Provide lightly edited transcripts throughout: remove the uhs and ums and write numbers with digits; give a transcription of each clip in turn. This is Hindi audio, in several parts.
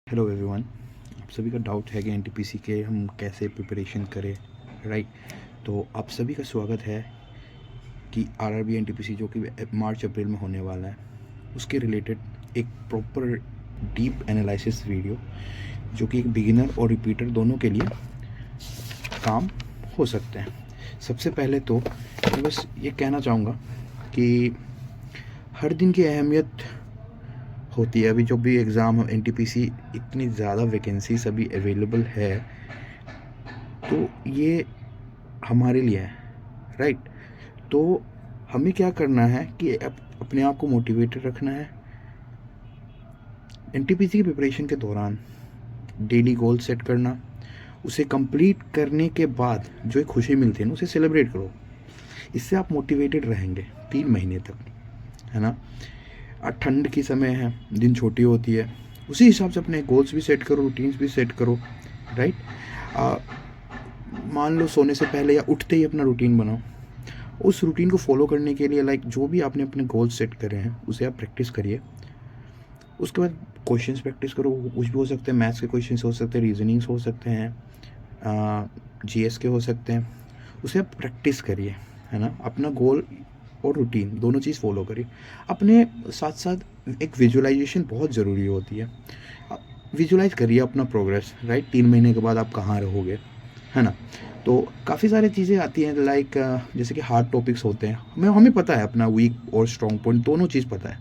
Hello everyone. आप सभी का डाउट है कि एनटीपीसी के हम कैसे प्रिपरेशन करें, राइट। तो आप सभी का स्वागत है कि आरआरबी एनटीपीसी जो कि मार्च अप्रैल में होने वाला है उसके रिलेटेड एक प्रॉपर डीप एनालिसिस वीडियो जो कि एक बिगिनर और रिपीटर दोनों के लिए काम हो सकते हैं। सबसे पहले तो मैं बस ये कहना चाहूँगा कि हर दिन की अहमियत होती है। अभी जो भी एग्ज़ाम एनटीपीसी इतनी ज़्यादा वैकेंसीज अभी अवेलेबल है, तो ये हमारे लिए है, राइट। तो हमें क्या करना है कि अपने आप को मोटिवेटेड रखना है। एनटीपीसी की प्रिपरेशन के दौरान डेली गोल सेट करना, उसे कंप्लीट करने के बाद जो एक खुशी मिलती है ना, उसे सेलिब्रेट करो। इससे आप मोटिवेटेड रहेंगे 3 महीने तक, है ना। ठंड की समय है, दिन छोटी होती है, उसी हिसाब से अपने गोल्स भी सेट करो, रूटीन्स भी सेट करो, राइट। मान लो सोने से पहले या उठते ही अपना रूटीन बनाओ। उस रूटीन को फॉलो करने के लिए जो भी आपने अपने गोल्स सेट करे हैं उसे आप प्रैक्टिस करिए। उसके बाद क्वेश्चंस प्रैक्टिस करो। कुछ भी हो सकते हैं, मैथ्स के क्वेश्चंस हो सकते हैं, रीजनिंग्स हो सकते हैं, जीएस के हो सकते हैं। उसे आप प्रैक्टिस करिए, है ना। अपना गोल और रूटीन दोनों चीज़ फॉलो करिए। अपने साथ साथ एक विजुअलाइजेशन बहुत ज़रूरी होती है। विजुअलाइज करिए अपना प्रोग्रेस, राइट। 3 महीने के बाद आप कहाँ रहोगे, है ना। तो काफ़ी सारी चीज़ें आती हैं, लाइक जैसे कि हार्ड टॉपिक्स होते हैं। हमें पता है अपना वीक और स्ट्रॉन्ग पॉइंट दोनों चीज़ पता है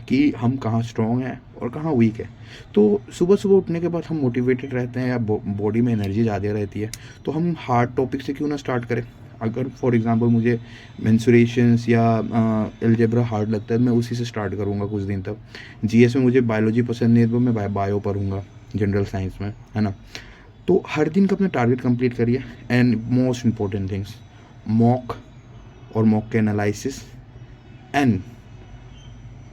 कि हम कहाँ स्ट्रॉन्ग हैं और कहाँ वीक है। तो सुबह सुबह उठने के बाद हम मोटिवेटेड रहते हैं या बॉडी में एनर्जी ज़्यादा रहती है, तो हम हार्ड टॉपिक से क्यों ना स्टार्ट करें। अगर फॉर एग्जांपल मुझे मेंसुरेशंस या अलजेब्रा हार्ड लगता है, मैं उसी से स्टार्ट करूँगा कुछ दिन तक। जीएस में मुझे बायोलॉजी पसंद नहीं है तो मैं बायो पढ़ूँगा, जनरल साइंस में, है ना। तो हर दिन का अपना टारगेट कंप्लीट करिए। And most important things, mock और मॉक के एनालिसिस, एंड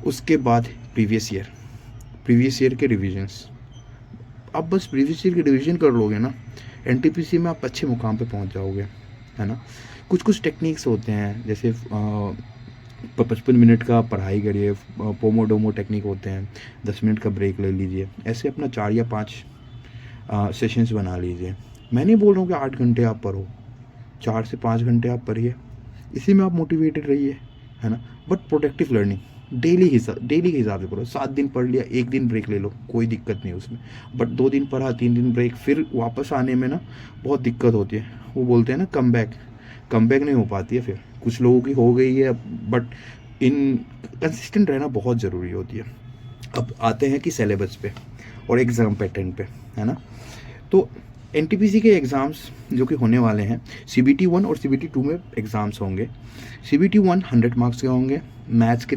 उसके बाद प्रीवियस ईयर के रिविजन्स। आप बस प्रीवियस ईयर के रिविजन कर लोगे ना, एनटीपीसी में आप अच्छे मुकाम पे पहुंच जाओगे, है ना। कुछ टेक्निक्स होते हैं, जैसे 55 मिनट का पढ़ाई करिए, पोमोडोमो टेक्निक होते हैं, 10 मिनट का ब्रेक ले लीजिए। ऐसे अपना 4 या 5 सेशंस बना लीजिए। मैं नहीं बोल रहा हूँ कि 8 घंटे आप पढ़ो, 4 से 5 घंटे आप पढ़िए, इसी में आप मोटिवेटेड रहिए, है ना। बट प्रोडक्टिव लर्निंग डेली के हिसाब से करो। 7 दिन पढ़ लिया, 1 दिन ब्रेक ले लो, कोई दिक्कत नहीं उसमें। बट 2 दिन पढ़ा, 3 दिन ब्रेक, फिर वापस आने में ना बहुत दिक्कत होती है। वो बोलते हैं ना कम बैक नहीं हो पाती है। फिर कुछ लोगों की हो गई है, बट इन कंसिस्टेंट रहना बहुत ज़रूरी होती है। अब आते हैं कि सिलेबस पे और एग्ज़ाम पैटर्न पे, है ना। तो एनटीपीसी के एग्ज़ाम्स जो कि होने वाले हैं, सीबीटी 1 और सीबीटी 2 में एग्ज़ाम्स होंगे। सीबीटी 1 100 मार्क्स के होंगे, मैथ्स के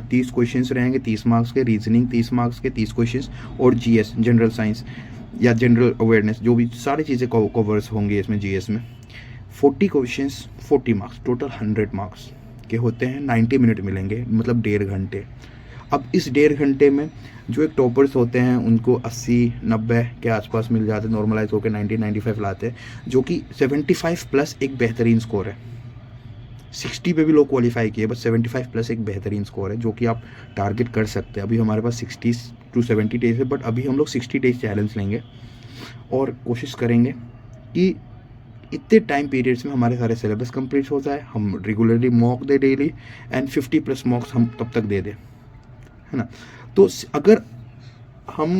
30 क्वेश्चंस रहेंगे 30 मार्क्स के, रीजनिंग 30 मार्क्स के 30 क्वेश्चंस, और जीएस जनरल साइंस या जनरल अवेयरनेस जो भी सारी चीज़ें कवर्स होंगी इसमें जीएस में। 40 क्वेश्चंस 40 मार्क्स, टोटल 100 मार्क्स के होते हैं। 90 मिनट मिलेंगे, मतलब 1.5 घंटे। अब इस 1.5 घंटे में जो एक टॉपर्स होते हैं उनको 80-90 के आसपास मिल जाते हैं, नॉर्मलाइज होकर 90-95 लाते हैं, जो कि 75 प्लस एक बेहतरीन स्कोर है। 60 पे भी लोग क्वालिफाई किए, बस 75 प्लस एक बेहतरीन स्कोर है जो कि आप टारगेट कर सकते हैं। अभी हमारे पास 60 to 70 डेज है, बट अभी हम लोग 60 डेज चैलेंज लेंगे और कोशिश करेंगे कि इतने टाइम पीरियड्स में हमारे सारे सिलेबस कंप्लीट हो जाए, हम regularly mock they daily, and 50+ मॉक्स हम तब तक दे दें, है ना। तो अगर हम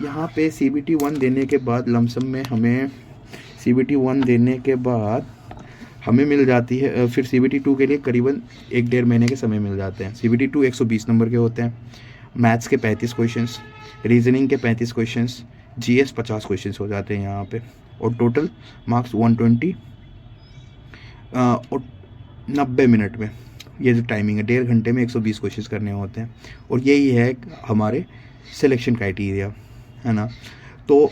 यहाँ पे सीबीटी 1 देने के बाद लमसम में हमें सीबीटी 1 देने के बाद हमें मिल जाती है, फिर सीबीटी 2 के लिए करीबन 1-1.5 महीने के समय मिल जाते हैं। सीबीटी 2 120 नंबर के होते हैं, मैथ्स के 35 क्वेश्चंस, रीजनिंग के 35 क्वेश्चंस, जीएस 50 क्वेश्चंस हो जाते हैं यहाँ पे, और टोटल मार्क्स 120 और 90 मिनट में। ये जो टाइमिंग है, 1.5 घंटे में 120 क्वेश्चंस करने होते हैं, और यही है हमारे सिलेक्शन क्राइटेरिया, है ना। तो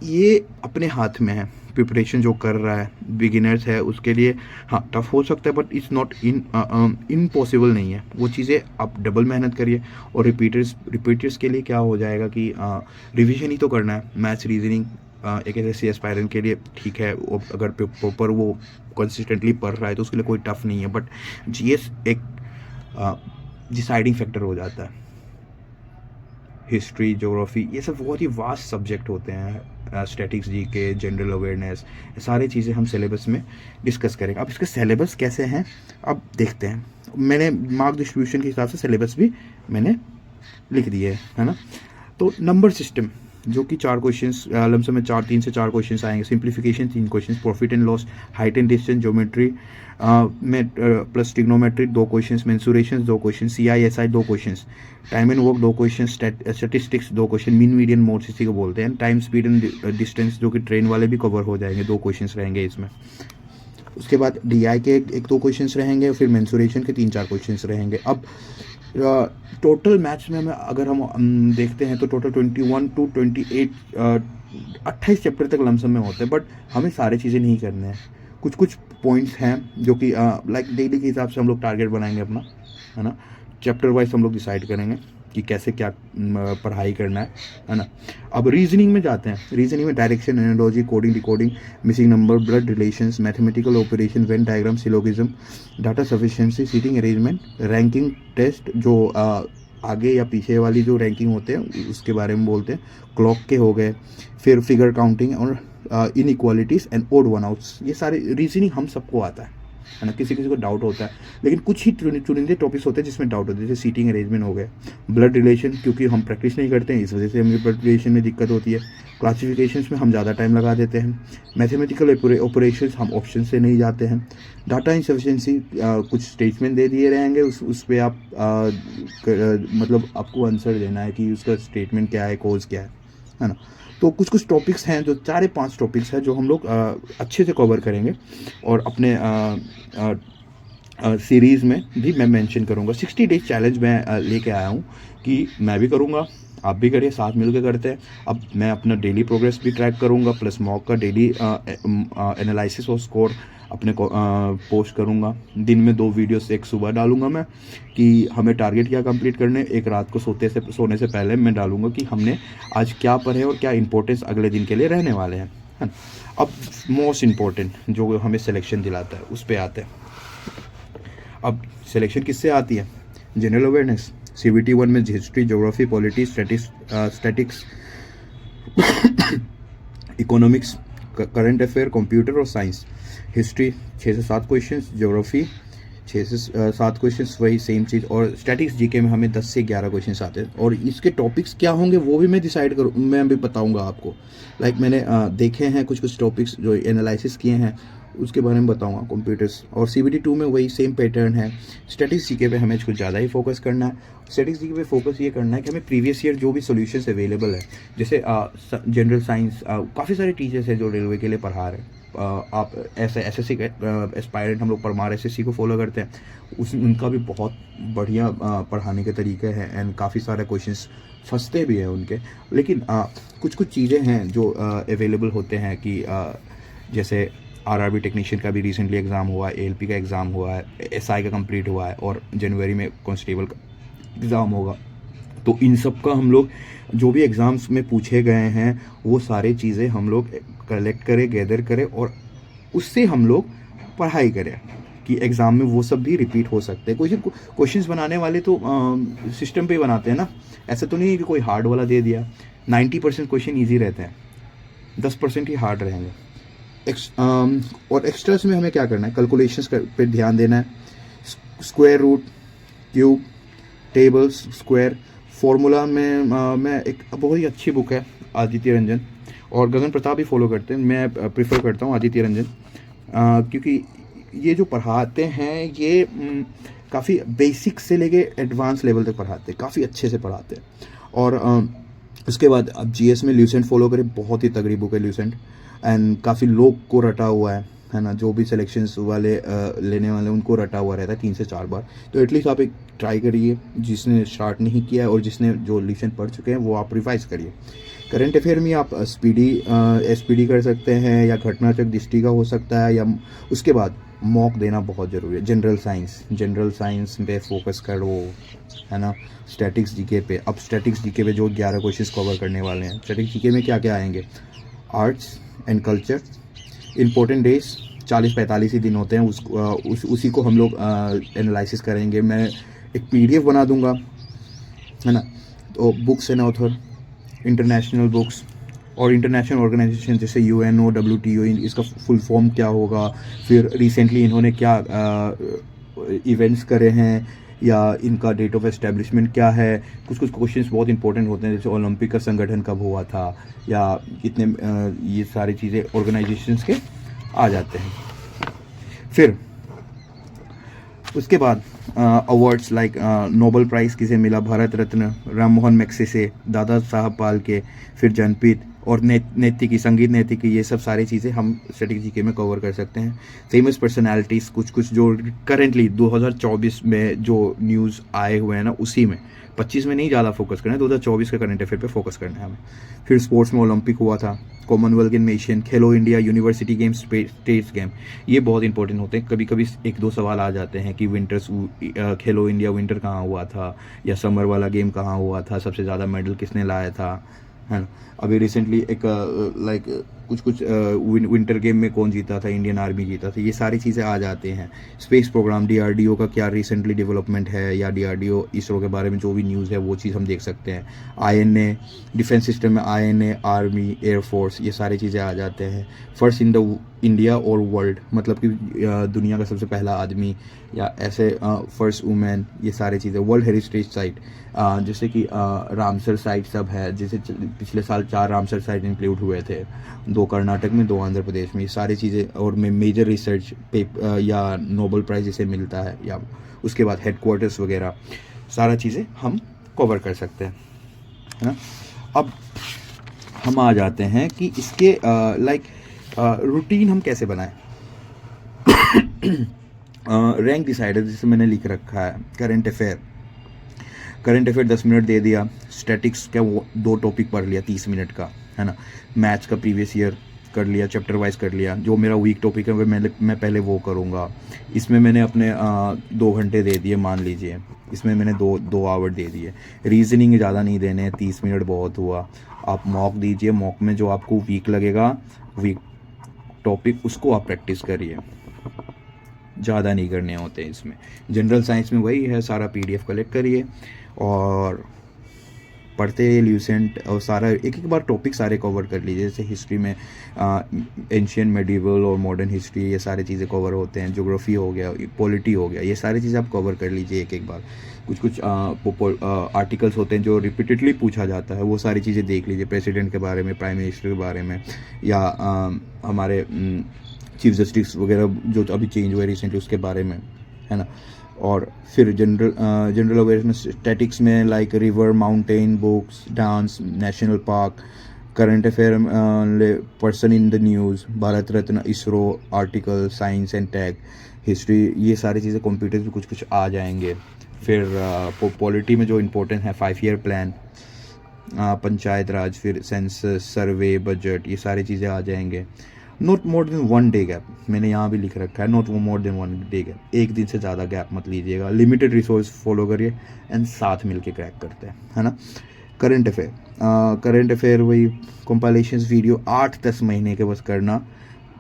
ये अपने हाथ में है। प्रिपरेशन जो कर रहा है बिगिनर्स है उसके लिए हाँ टफ हो सकता है, बट इट्स नॉट इम्पॉसिबल नहीं है। वो चीज़ें आप डबल मेहनत करिए। और रिपीटर्स के लिए क्या हो जाएगा कि रिवीजन ही तो करना है। मैथ्स रीजनिंग एक ऐसे एस्पायरेंट के लिए ठीक है, अगर प्रॉपर वो कंसिस्टेंटली पढ़ रहा है तो उसके लिए कोई टफ नहीं है, बट जीएस एक डिसाइडिंग फैक्टर हो जाता है। हिस्ट्री, ज्योग्राफी, ये सब बहुत ही वास्ट सब्जेक्ट होते हैं। स्टैटिक्स, जीके, जनरल अवेयरनेस, सारी चीज़ें हम सिलेबस में डिस्कस करेंगे। अब इसके सिलेबस कैसे हैं अब देखते हैं। मैंने मार्क डिस्ट्रीब्यूशन के हिसाब से सिलेबस भी मैंने लिख दिए है ना। तो नंबर सिस्टम जो कि 4 क्वेश्चंस लमसम में 3 से 4 क्वेश्चंस आएंगे। Simplification 3 questions, profit and loss, height and distance, geometry में plus trigonometry 2 questions, mensuration 2 question, CISI 2 questions, time and work 2 question, statistics 2 question, mean median mode इसी को बोलते हैं, टाइम स्पीड एंड डिस्टेंस जो कि ट्रेन वाले भी कवर हो जाएंगे, 2 क्वेश्चंस रहेंगे इसमें। उसके बाद DI के 1-2 क्वेश्चंस रहेंगे, फिर मेंसुरेशन के 3-4 क्वेश्चंस रहेंगे। अब टोटल मैथ्स में हमें अगर हम देखते हैं तो टोटल 21 to 28 28 चैप्टर तक लमसम में होते हैं, बट हमें सारी चीज़ें नहीं करने हैं। कुछ कुछ पॉइंट्स हैं जो कि लाइक डेली के हिसाब से हम लोग टारगेट बनाएंगे अपना, है ना। चैप्टर वाइज हम लोग डिसाइड करेंगे कि कैसे क्या पढ़ाई करना है ना। अब रीजनिंग में जाते हैं। रीजनिंग में direction, analogy, coding, decoding, missing number, blood relations, mathematical operation, Venn diagram, syllogism, data sufficiency, seating arrangement, ranking test जो आगे या पीछे वाली जो रैंकिंग होते हैं उसके बारे में बोलते हैं, क्लॉक के हो गए, फिर फिगर काउंटिंग और inequalities and odd one outs. ये सारे रीजनिंग हम सबको आता है ना। किसी किसी को डाउट होता है, लेकिन कुछ ही चुनिंदे टॉपिक्स होते हैं जिसमें डाउट होता है, जैसे सीटिंग अरेंजमेंट हो गए, ब्लड रिलेशन, क्योंकि हम प्रैक्टिस नहीं करते हैं इस वजह से हमें ब्लड रिलेशन में दिक्कत होती है। क्लासिफिकेशंस में हम ज़्यादा टाइम लगा देते हैं। मैथमेटिकल ऑपरेशंस हम ऑप्शन से नहीं जाते हैं। डाटा इंसफिशिएंसी कुछ स्टेटमेंट दे दिए रहेंगे, उस पर आप मतलब आपको आंसर देना है कि उसका स्टेटमेंट क्या है, कोज क्या है ना। तो कुछ कुछ टॉपिक्स हैं जो 4-5 टॉपिक्स हैं जो हम लोग अच्छे से कवर करेंगे और अपने सीरीज़ में भी मैं मेंशन करूँगा। 60 डेज चैलेंज मैं लेके आया हूँ कि मैं भी करूँगा, आप भी करिए, साथ मिल के करते हैं। अब मैं अपना डेली प्रोग्रेस भी ट्रैक करूँगा, प्लस मॉक का डेली एनालिसिस और स्कोर अपने को पोस्ट करूँगा। दिन में 2 वीडियोस, एक सुबह डालूँगा मैं कि हमें टारगेट क्या कंप्लीट करने, एक रात को सोने से पहले मैं डालूँगा कि हमने आज क्या पढ़े और क्या इंपॉर्टेंस अगले दिन के लिए रहने वाले हैं, है ना। अब मोस्ट इम्पोर्टेंट जो हमें सिलेक्शन दिलाता है उस पर आते हैं। अब सिलेक्शन किससे आती है? जनरल अवेयरनेस, CBT 1 में history, geography, polity, statics, economics, current affair, computer और साइंस। हिस्ट्री 6 से 7 क्वेश्चंस, ज्योग्राफी 6 से 7 क्वेश्चंस, वही सेम चीज़, और स्टैटिक्स जीके में हमें 10 से 11 क्वेश्चंस आते हैं। और इसके टॉपिक्स क्या होंगे वो भी मैं भी बताऊंगा आपको। लाइक मैंने देखे हैं कुछ टॉपिक्स जो एनालिसिस किए हैं, उसके बारे में बताऊंगा। कंप्यूटर्स और CBT 2 में वही सेम पैटर्न है। स्टैटिक्स जीके पे हमें कुछ ज़्यादा ही फोकस करना है। स्टैटिक्स जीके पे फोकस ये करना है कि हमें प्रीवियस ईयर जो भी सॉल्यूशंस अवेलेबल है, जैसे जनरल साइंस, काफ़ी सारे टीचर्स हैं जो रेलवे के लिए पढ़ा रहे हैं। आप ऐसे SSC एस्पायरेंट हम लोग परमार SSC को फॉलो करते हैं, उनका भी बहुत बढ़िया पढ़ाने के तरीके हैं एंड काफ़ी सारे क्वेश्चंस फंसते भी हैं उनके। लेकिन कुछ कुछ चीज़ें हैं जो अवेलेबल होते हैं कि जैसे RRB टेक्नीशियन का भी रिसेंटली एग्ज़ाम हुआ है, ALP का एग्ज़ाम हुआ है, SI का कंप्लीट हुआ है और जनवरी में कांस्टेबल का एग्ज़ाम होगा। तो इन सब का हम लोग जो भी एग्ज़ाम्स में पूछे गए हैं वो सारी चीज़ें हम लोग कलेक्ट करें, गैदर करें और उससे हम लोग पढ़ाई करें कि एग्ज़ाम में वो सब भी रिपीट हो सकते हैं। कुछ क्वेश्चंस बनाने वाले तो सिस्टम पे ही बनाते हैं ना, ऐसा तो नहीं है कि कोई हार्ड वाला दे दिया। 90% क्वेश्चन ईजी रहते हैं, 10% ही हार्ड रहेंगे। और एक्स्ट्रास में हमें क्या करना है? कैलकुलेशंस पे ध्यान देना है, square root, cube, tables, square, formula में मैं एक बहुत ही अच्छी बुक है आदित्य रंजन और गगन प्रताप भी फॉलो करते हैं। मैं प्रेफर करता हूँ आदित्य रंजन क्योंकि ये जो पढ़ाते हैं ये काफ़ी बेसिक से लेके एडवांस लेवल तक पढ़ाते हैं, काफ़ी अच्छे से पढ़ाते हैं। और उसके बाद अब GS में ल्यूसेंट फॉलो करें, बहुत ही तगड़ी बुक है ल्यूसेंट एंड काफ़ी लोग को रटा हुआ है ना, जो भी सिलेक्शंस वाले लेने वाले उनको रटा हुआ रहता है 3 से 4 बार। तो एटलीस्ट आप एक ट्राई करिए, जिसने स्टार्ट नहीं किया है और जिसने जो ल्यूसेंट पढ़ चुके हैं वो आप रिवाइज करिए। करंट अफेयर में आप SPD कर सकते हैं या घटनाचक्र दृष्टि का हो सकता है, या उसके बाद मॉक देना बहुत ज़रूरी है। जनरल साइंस पे फोकस करो, है ना। स्टैटिक्स जीके पे, अब स्टैटिक्स जीके पे जो 11 क्वेश्चंस कवर करने वाले हैं। स्टैटिक्स जीके में क्या क्या आएंगे? Arts and culture, important days 40-45 ही दिन होते हैं, उसी को हम लोग एनालिसिस करेंगे। मैं एक PDF बना दूंगा, है ना। तो books and author, international books और इंटरनेशनल ऑर्गेनाइजेशन जैसे यूएनओ, डब्ल्यूटीओ, इसका फुल फॉर्म क्या होगा, फिर रिसेंटली इन्होंने क्या इवेंट्स करे हैं या इनका डेट ऑफ एस्टेब्लिशमेंट क्या है। कुछ कुछ क्वेश्चंस बहुत इंपॉर्टेंट होते हैं, जैसे ओलंपिक का संगठन कब हुआ था, या कितने ये सारी चीज़ें ऑर्गेनाइजेशंस के आ जाते हैं। फिर उसके बाद अवार्ड्स लाइक नोबेल प्राइज़ किसे मिला, भारत रत्न राम मोहन मैग्सेसे, दादा साहब फाल्के, फिर जनपीत और नैतिकी, संगीत नैतिकी, ये सब सारी चीज़ें हम स्टैटिक जीके में कवर कर सकते हैं। फेमस पर्सनालिटीज़, कुछ कुछ जो करेंटली 2024 में जो न्यूज़ आए हुए हैं ना, उसी में 25 में नहीं ज़्यादा फोकस करना है, 2024 के करंट अफेयर पे फोकस करना है हमें। फिर स्पोर्ट्स में ओलंपिक हुआ था, कॉमनवेल्थ गेम में एशियन, खेलो India, university game, states game, ये बहुत इंपॉर्टेंट होते हैं। कभी कभी एक दो सवाल आ जाते हैं कि विंटर्स, खेलो इंडिया विंटर कहाँ हुआ था, या समर वाला गेम कहाँ हुआ था, सबसे ज़्यादा मेडल किसने लाया था, है ना। अभी रिसेंटली एक लाइक कुछ विंटर गेम में कौन जीता था, इंडियन आर्मी जीता था, ये सारी चीज़ें आ जाते हैं। स्पेस प्रोग्राम, डीआरडीओ का क्या रिसेंटली डेवलपमेंट है, या डीआरडीओ इसरो के बारे में जो भी न्यूज़ है वो चीज़ हम देख सकते हैं। आईएनए, डिफेंस सिस्टम में आईएनए, आर्मी, एयरफोर्स, ये सारी चीज़ें आ जाते हैं। फर्स्ट इन द इंडिया और वर्ल्ड, मतलब कि दुनिया का सबसे पहला आदमी, या ऐसे फर्स्ट वुमेन, ये सारी चीज़ें। वर्ल्ड हेरिटेज साइट, जैसे कि रामसर साइट सब है, जैसे पिछले साल 4 रामसर साइट इंक्लूड हुए थे, 2 कर्नाटक में, 2 आंध्र प्रदेश में, ये सारी चीज़ें। और मेजर रिसर्च पेपर या नोबेल प्राइज़ जिसे मिलता है, या उसके बाद हेडक्वार्टर्स वगैरह, सारा चीज़ें हम कवर कर सकते हैं, है ना। अब हम आ जाते हैं कि इसके लाइक रूटीन हम कैसे बनाएं। रैंक डिसाइडर जैसे मैंने लिख रखा है, करंट अफेयर 10 मिनट दे दिया, स्टैटिक्स का 2 टॉपिक पढ़ लिया 30 मिनट का, है ना। मैथ्स का प्रीवियस ईयर कर लिया, चैप्टर वाइज कर लिया, जो मेरा वीक टॉपिक है मैं पहले वो करूँगा। इसमें मैंने अपने 2 घंटे दे दिए, मान लीजिए इसमें मैंने 2 आवर दे दिए। रीजनिंग ज़्यादा नहीं देने, 30 मिनट बहुत हुआ। आप मॉक दीजिए, मॉक में जो आपको वीक लगेगा, वीक टॉपिक, उसको आप प्रैक्टिस करिए, ज़्यादा नहीं करने होते हैं इसमें। जनरल साइंस में वही है, सारा पीडीएफ कलेक्ट करिए और पढ़ते ल्यूसेंट, और सारा एक बार टॉपिक सारे कवर कर लीजिए। जैसे हिस्ट्री में एंशियंट, मेडिवल और मॉडर्न हिस्ट्री, ये सारी चीज़ें कवर होते हैं। ज्योग्राफी हो गया, पॉलिटी हो गया, ये सारी चीज़ें आप कवर कर लीजिए एक बार। कुछ आर्टिकल्स होते हैं जो रिपीटेडली पूछा जाता है, वो सारी चीज़ें देख लीजिए, प्रेसिडेंट के बारे में, प्राइम मिनिस्टर के बारे में, या हमारे चीफ जस्टिस वगैरह जो अभी चेंज हुए रिसेंटली, उसके बारे में, है ना। और फिर जनरल अवेयरनेस स्टैटिक्स में like river, mountain, books, dance, national park, current affair, person in the news, Bharat Ratna, ISRO, article, science and tech, history, ये सारी चीज़ें कंप्यूटर में कुछ आ जाएंगे। फिर पॉलिटी में जो इम्पोर्टेंट है 5 ईयर प्लान, पंचायत राज, फिर सेंसस, सर्वे, बजट, ये सारी चीज़ें आ जाएंगे। Not more than 1 day gap, मैंने यहाँ भी लिख रखा है, not more than 1 day gap, एक दिन से ज़्यादा गैप मत लीजिएगा। लिमिटेड रिसोर्स फॉलो करिए एंड साथ मिलके क्रैक करते हैं, है ना। करंट अफेयर वही कंपाइलेशंस वीडियो 8-10 महीने के बस करना,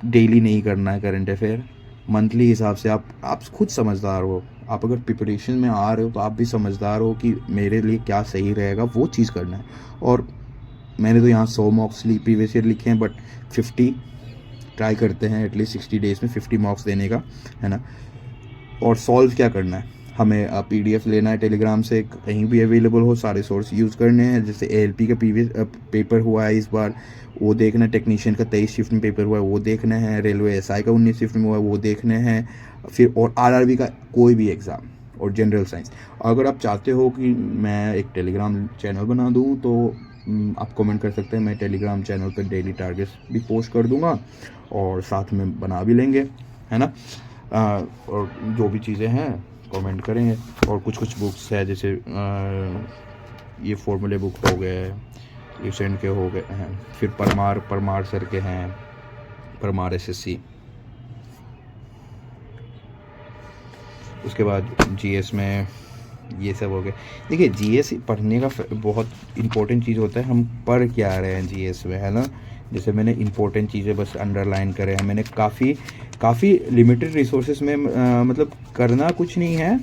डेली नहीं करना है करंट अफेयर, मंथली हिसाब से। आप खुद समझदार हो, आप अगर प्रिपरेशन में आ रहे हो तो आप भी समझदार हो कि मेरे लिए क्या सही रहेगा, वो चीज़ करना है। और मैंने तो यहाँ 100 मॉक्स प्रीवियस ईयर लिखे हैं, बट 50 ट्राई करते हैं एटलीस्ट 60 डेज़ में 50 मार्क्स देने का, है ना। और सॉल्व क्या करना है, हमें पीडीएफ लेना है टेलीग्राम से, कहीं भी अवेलेबल हो, सारे सोर्स यूज़ करने हैं। जैसे एएलपी का प्रीवियस पेपर हुआ है इस बार, वो देखना है। टेक्नीशियन का 23 शिफ्ट में पेपर हुआ है, वो देखना है। रेलवे एसआई का 19 शिफ्ट में हुआ है, वो देखने हैं। फिर और आरआरबी का कोई भी एग्ज़ाम, और जनरल साइंस। अगर आप चाहते हो कि मैं एक टेलीग्राम चैनल बना दूँ तो आप कमेंट कर सकते हैं, मैं टेलीग्राम चैनल पर डेली टारगेट्स भी पोस्ट कर दूंगा और साथ में बना भी लेंगे, है ना। और जो भी चीज़ें हैं कमेंट करेंगे। और कुछ बुक्स है, जैसे ये फॉर्मूले बुक हो गए, रिसेंट के हो गए हैं। फिर परमार सर के हैं, परमार एसएससी। उसके बाद जीएस में ये सब हो गए। देखिए जीएस पढ़ने का बहुत इंपॉर्टेंट चीज़ होता है, हम पढ़ क्या रहे हैं जीएस में, है ना। जैसे मैंने इंपॉर्टेंट चीज़ें बस अंडरलाइन करे हैं, मैंने काफ़ी लिमिटेड रिसोर्सेज में मतलब करना कुछ नहीं है,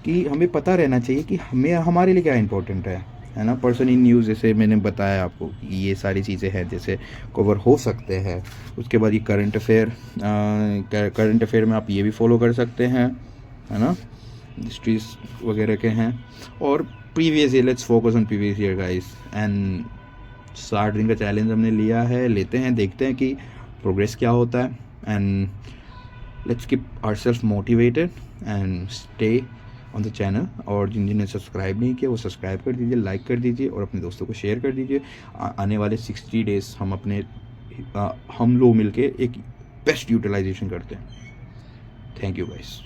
कि हमें पता रहना चाहिए कि हमें हमारे लिए क्या इंपॉर्टेंट है। है ना। पर्सन इन न्यूज़ जैसे मैंने बताया आपको कि ये सारी चीज़ें हैं जैसे कवर हो सकते हैं। उसके बाद ये करंट अफेयर में आप ये भी फॉलो कर सकते हैं, है ना, हिस्ट्रीज वगैरह के हैं। और previous year, let's focus on previous year guys. And 60 दिन का चैलेंज हमने लिया है, लेते हैं, देखते हैं कि प्रोग्रेस क्या होता है। And let's keep ourself motivated and stay on the channel. और जिन सब्सक्राइब नहीं किया वो सब्सक्राइब कर दीजिए, लाइक कर दीजिए और अपने दोस्तों को शेयर कर दीजिए। आने वाले 60 डेज़ हम लोग मिलके एक बेस्ट यूटिलाइजेशन करते हैं। Thank you guys.